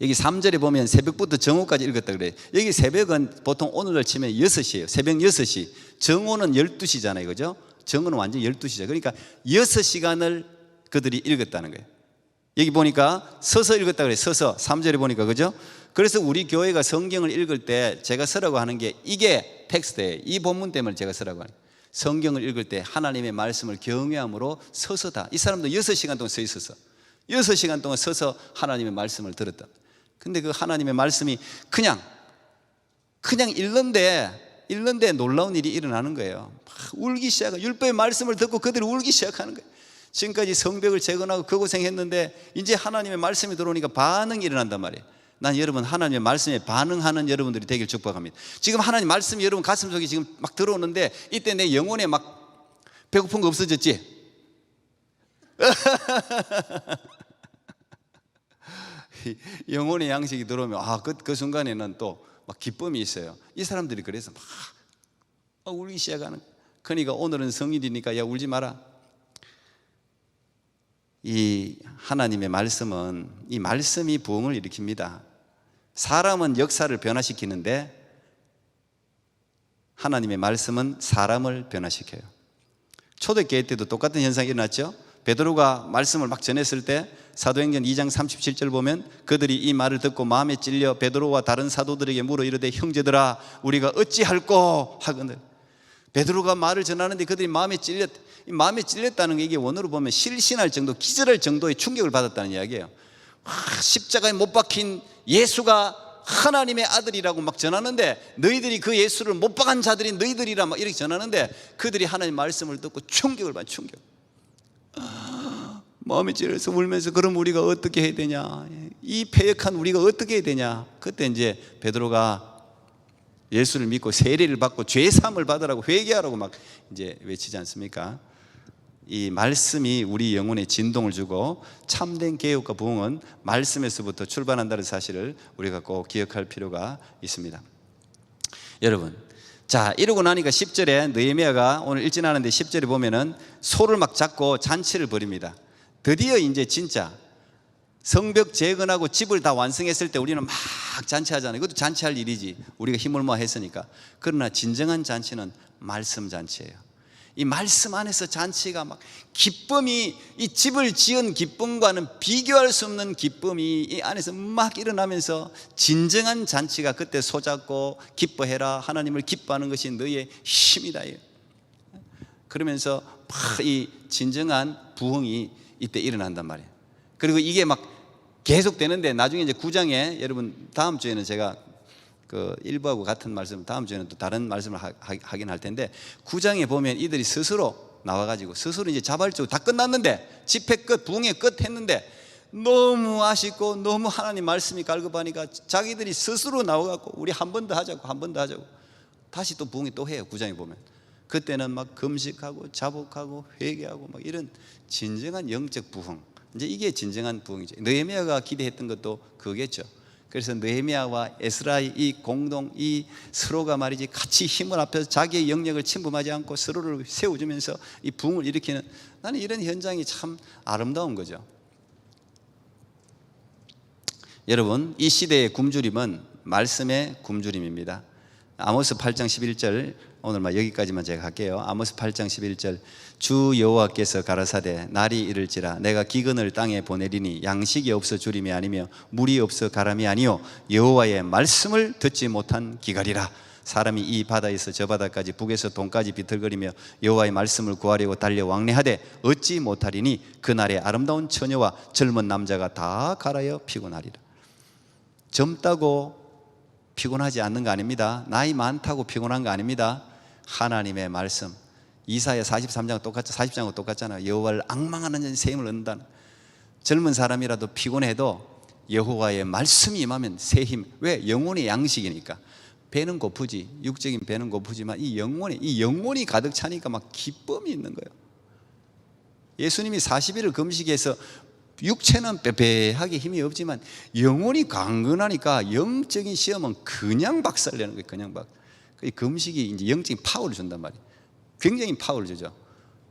여기 3절에 보면 새벽부터 정오까지 읽었다 그래요. 여기 새벽은 보통 오늘날 치면 6시예요. 새벽 6시. 정오는 12시잖아요. 그죠? 정오는 완전 12시죠. 그러니까 6시간을 그들이 읽었다는 거예요. 여기 보니까 서서 읽었다 그래요. 서서. 3절에 보니까, 그죠? 그래서 우리 교회가 성경을 읽을 때 제가 서라고 하는 게 이게 텍스트예요. 이 본문 때문에 제가 서라고 하는 거예요. 성경을 읽을 때 하나님의 말씀을 경외함으로 서서다. 이 사람도 6시간 동안 서 있었어. 6시간 동안 서서 하나님의 말씀을 들었다. 근데 그 하나님의 말씀이 그냥 읽는데 놀라운 일이 일어나는 거예요. 막 울기 시작하고, 율법의 말씀을 듣고 그들이 울기 시작하는 거예요. 지금까지 성벽을 재건하고 그 고생했는데 이제 하나님의 말씀이 들어오니까 반응이 일어난단 말이에요. 난 여러분 하나님의 말씀에 반응하는 여러분들이 되길 축복합니다. 지금 하나님 말씀이 여러분 가슴속에 지금 막 들어오는데 이때 내 영혼에 막 배고픈 거 없어졌지? 영혼의 양식이 들어오면 그 순간에는 또 막 기쁨이 있어요. 이 사람들이 그래서 막 울기 시작하는. 그러니까 오늘은 성일이니까 야 울지 마라. 이 하나님의 말씀은, 이 말씀이 부흥을 일으킵니다. 사람은 역사를 변화시키는데 하나님의 말씀은 사람을 변화시켜요. 초대교회 때도 똑같은 현상이 일어났죠. 베드로가 말씀을 막 전했을 때 사도행전 2장 37절 보면 그들이 이 말을 듣고 마음에 찔려 베드로와 다른 사도들에게 물어 이르되 형제들아 우리가 어찌할꼬 하거늘. 베드로가 말을 전하는데 그들이 마음에 찔렸다는 게 이게 원어로 보면 실신할 정도, 기절할 정도의 충격을 받았다는 이야기예요. 십자가에 못 박힌 예수가 하나님의 아들이라고 막 전하는데, 너희들이 그 예수를 못 박은 자들이 너희들이라 막 이렇게 전하는데 그들이 하나님 말씀을 듣고 충격을 받은 충격. 마음에 찔려서 울면서 그럼 우리가 어떻게 해야 되냐, 이 패역한 우리가 어떻게 해야 되냐. 그때 이제 베드로가 예수를 믿고 세례를 받고 죄 사함을 받으라고 회개하라고 막 이제 외치지 않습니까? 이 말씀이 우리 영혼에 진동을 주고 참된 개혁과 부흥은 말씀에서부터 출발한다는 사실을 우리가 꼭 기억할 필요가 있습니다. 여러분, 자 이러고 나니까 10절에 느헤미야가 오늘 일진하는데 10절에 보면은 소를 막 잡고 잔치를 벌입니다. 드디어 이제 진짜 성벽 재건하고 집을 다 완성했을 때 우리는 막 잔치하잖아요. 이것도 잔치할 일이지, 우리가 힘을 모아 했으니까. 그러나 진정한 잔치는 말씀 잔치예요. 이 말씀 안에서 잔치가 막 기쁨이, 이 집을 지은 기쁨과는 비교할 수 없는 기쁨이 이 안에서 막 일어나면서 진정한 잔치가 그때 소잡고 기뻐해라, 하나님을 기뻐하는 것이 너희의 힘이다. 그러면서 막 이 진정한 부흥이 이때 일어난단 말이에요. 그리고 이게 막 계속 되는데 나중에 이제 9장에, 여러분 다음 주에는 제가 그 1부하고 같은 말씀, 다음 주에는 또 다른 말씀을 하긴 할 텐데, 9장에 보면 이들이 스스로 나와가지고 스스로 이제 자발적으로 다 끝났는데, 집회 끝, 부흥의 끝 했는데 너무 아쉽고 너무 하나님 말씀이 갈급하니까 자기들이 스스로 나와갖고 우리 한 번 더 하자고, 한 번 더 하자고 다시 또 부흥이 또 해요. 9장에 보면 그때는 막 금식하고 자복하고 회개하고 막 이런 진정한 영적 부흥, 이제 이게 진정한 부흥이죠. 느헤미야가 기대했던 것도 그거겠죠. 그래서 느헤미야와 에스라의 이 공동, 이 서로가 말이지 같이 힘을 합해서 자기의 영역을 침범하지 않고 서로를 세워주면서 이 부흥을 일으키는, 나는 이런 현장이 참 아름다운 거죠. 여러분, 이 시대의 굶주림은 말씀의 굶주림입니다. 아모스 8장 11절, 오늘 여기까지만 제가 할게요. 아모스 8장 11절, 주 여호와께서 가라사대 날이 이를지라 내가 기근을 땅에 보내리니 양식이 없어 주림이 아니며 물이 없어 가람이 아니요 여호와의 말씀을 듣지 못한 기갈이라. 사람이 이 바다에서 저 바다까지 북에서 동까지 비틀거리며 여호와의 말씀을 구하려고 달려 왕래하되 얻지 못하리니 그날에 아름다운 처녀와 젊은 남자가 다 갈아여 피곤하리라. 젊다고 피곤하지 않는 거 아닙니다. 나이 많다고 피곤한 거 아닙니다. 하나님의 말씀, 이사야 43장 똑같죠. 40장하고 똑같잖아요. 여호와를 앙망하는 자는 새 힘을 얻는다. 젊은 사람이라도 피곤해도 여호와의 말씀이 임하면 새 힘. 왜? 영혼의 양식이니까. 배는 고프지, 육적인 배는 고프지만 이 영혼이 가득 차니까 막 기쁨이 있는 거예요. 예수님이 40일을 금식해서 육체는 빼빼하게 힘이 없지만 영혼이 강건하니까 영적인 시험은 그냥 박살내는 거예요. 그냥 그 금식이 이제 영적인 파워를 준단 말이에요. 굉장히 파워를 주죠.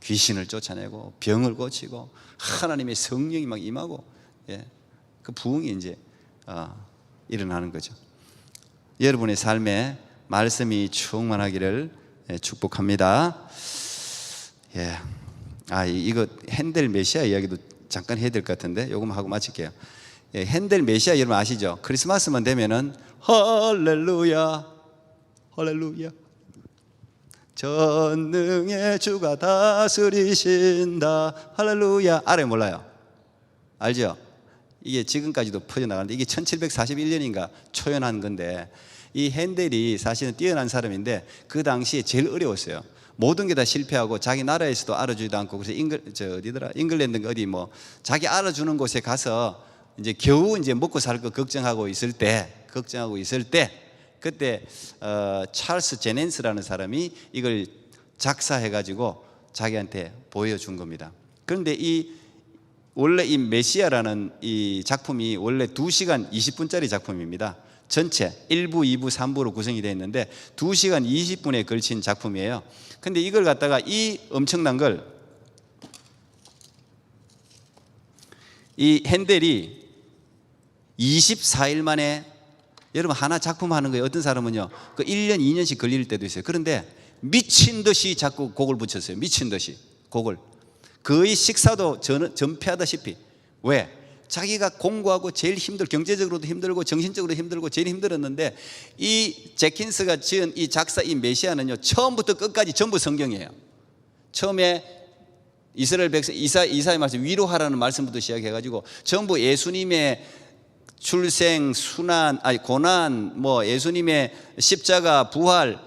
귀신을 쫓아내고 병을 고치고 하나님의 성령이 막 임하고, 그 부흥이 이제 일어나는 거죠. 여러분의 삶에 말씀이 충만하기를 축복합니다. 이거 핸델 메시아 이야기도 잠깐 해야 될 것 같은데 요거만 하고 마칠게요. 핸델 메시아 여러분 아시죠? 크리스마스만 되면은 할렐루야 할렐루야 전능의 주가 다스리신다 할렐루야. 알아요 몰라요? 알죠? 이게 지금까지도 퍼져나가는데 이게 1741년인가 초연한 건데, 이 핸델이 사실은 뛰어난 사람인데 그 당시에 제일 어려웠어요. 모든 게 다 실패하고 자기 나라에서도 알아주지도 않고, 그래서 잉글랜드 어디 자기 알아주는 곳에 가서 이제 겨우 이제 먹고 살 거 걱정하고 있을 때 그때 찰스 제넨스라는 사람이 이걸 작사해가지고 자기한테 보여준 겁니다. 그런데 원래 이 메시아라는 이 작품이 원래 2시간 20분짜리 작품입니다. 전체 1부, 2부, 3부로 구성이 되어 있는데 2시간 20분에 걸친 작품이에요. 근데 이걸 갖다가 이 엄청난 걸 이 핸델이 24일 만에, 여러분 하나 작품 하는 거예요. 어떤 사람은요 그 1년 2년씩 걸릴 때도 있어요. 그런데 미친 듯이 자꾸 곡을 붙였어요. 미친 듯이 곡을 거의 식사도 전폐하다시피. 왜? 자기가 공부하고 제일 경제적으로도 힘들고 정신적으로도 힘들고 제일 힘들었는데, 이 제킨스가 지은 이 작사 이 메시아는요 처음부터 끝까지 전부 성경이에요. 처음에 이스라엘 백성 이사의 말씀 위로하라는 말씀부터 시작해가지고 전부 예수님의 출생, 순환, 고난, 예수님의 십자가, 부활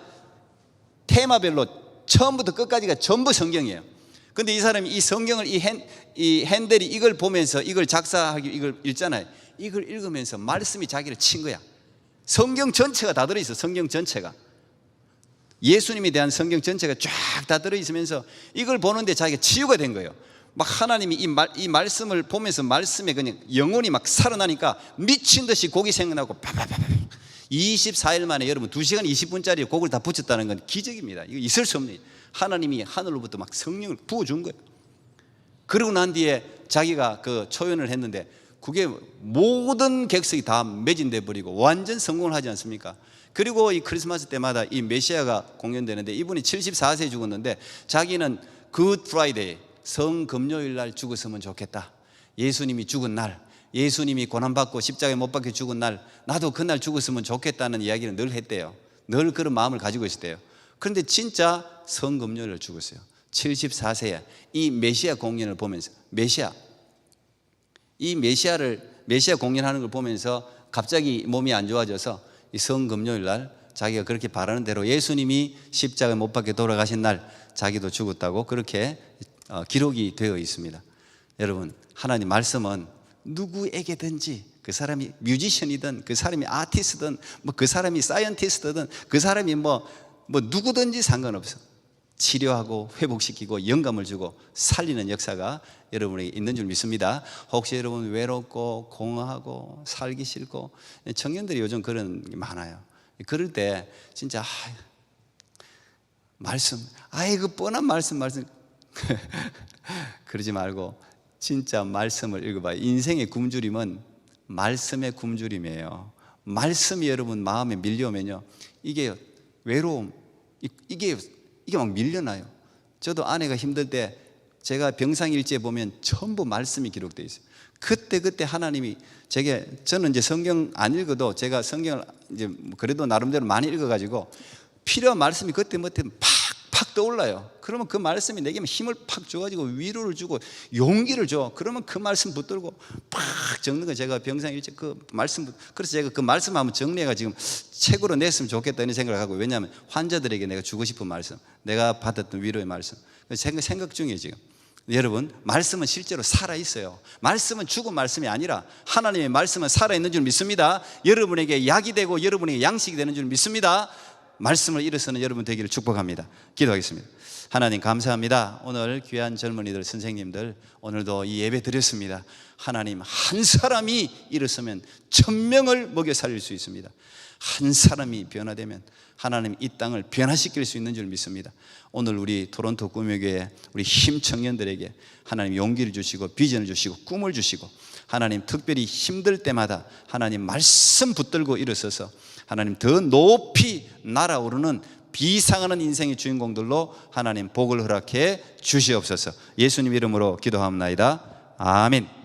테마별로 처음부터 끝까지가 전부 성경이에요. 근데 이 사람이 이 성경을 이 핸델이 이걸 보면서 이걸 작사하기 이걸 읽잖아요. 이걸 읽으면서 말씀이 자기를 친 거야. 성경 전체가 다 들어있어. 성경 전체가, 예수님에 대한 성경 전체가 쫙 다 들어있으면서 이걸 보는데 자기가 치유가 된 거예요. 막 하나님이 이 말씀을 보면서 말씀에 그냥 영혼이 막 살아나니까 미친 듯이 곡이 생각나고 24일 만에 여러분 2시간 20분짜리 곡을 다 붙였다는 건 기적입니다. 이거 있을 수 없는, 하나님이 하늘로부터 막 성령을 부어준 거예요. 그러고 난 뒤에 자기가 그 초연을 했는데 그게 모든 객석이 다 매진돼 버리고 완전 성공을 하지 않습니까? 그리고 이 크리스마스 때마다 이 메시아가 공연되는데 이분이 74세에 죽었는데 자기는 굿 프라이데이, 성금요일 날 죽었으면 좋겠다. 예수님이 죽은 날, 예수님이 고난받고 십자가에 못 박혀 죽은 날, 나도 그날 죽었으면 좋겠다는 이야기를 늘 했대요. 늘 그런 마음을 가지고 있었대요. 그런데 진짜 성금요일 날 죽었어요. 74세에 이 메시아 공연을 보면서 메시아 공연하는 걸 보면서 갑자기 몸이 안 좋아져서 이 성금요일 날 자기가 그렇게 바라는 대로 예수님이 십자가에 못 박혀 돌아가신 날 자기도 죽었다고 그렇게 기록이 되어 있습니다. 여러분, 하나님 말씀은 누구에게든지, 그 사람이 뮤지션이든 그 사람이 아티스트든 뭐 그 사람이 사이언티스트든 그 사람이 뭐 누구든지 상관없어. 치료하고 회복시키고 영감을 주고 살리는 역사가 여러분에게 있는 줄 믿습니다. 혹시 여러분 외롭고 공허하고 살기 싫고, 청년들이 요즘 그런 게 많아요. 그럴 때 진짜 말씀, 그 뻔한 말씀 그러지 말고 진짜 말씀을 읽어봐요. 인생의 굶주림은 말씀의 굶주림이에요. 말씀이 여러분 마음에 밀려오면요, 이게 외로움, 이게 막 밀려나요. 저도 아내가 힘들 때 제가 병상일지에 보면 전부 말씀이 기록되어 있어요. 그때 하나님이 저는 이제 성경 안 읽어도 제가 성경을 이제 그래도 나름대로 많이 읽어가지고 필요한 말씀이 그때 팍팍 떠올라요. 그러면 그 말씀이 내게 힘을 팍 줘가지고 위로를 주고 용기를 줘. 그러면 그 말씀 붙들고 팍 적는 거, 제가 병상일지 그 말씀, 그래서 제가 그 말씀 한번 정리해가 지금 책으로 냈으면 좋겠다 이런 생각을 하고, 왜냐하면 환자들에게 내가 주고 싶은 말씀, 내가 받았던 위로의 말씀 생각 중이에요 지금. 여러분, 말씀은 실제로 살아있어요. 말씀은 죽은 말씀이 아니라 하나님의 말씀은 살아있는 줄 믿습니다. 여러분에게 약이 되고 여러분에게 양식이 되는 줄 믿습니다. 말씀을 일어서는 여러분 되기를 축복합니다. 기도하겠습니다. 하나님 감사합니다. 오늘 귀한 젊은이들, 선생님들 오늘도 이 예배 드렸습니다. 하나님, 한 사람이 일어서면 1000명을 먹여 살릴 수 있습니다. 한 사람이 변화되면 하나님 이 땅을 변화시킬 수 있는 줄 믿습니다. 오늘 우리 토론토 꿈여교회 우리 힘 청년들에게 하나님 용기를 주시고 비전을 주시고 꿈을 주시고, 하나님 특별히 힘들 때마다 하나님 말씀 붙들고 일어서서 하나님 더 높이 날아오르는 비상하는 인생의 주인공들로 하나님 복을 허락해 주시옵소서. 예수님 이름으로 기도합니다. 아멘.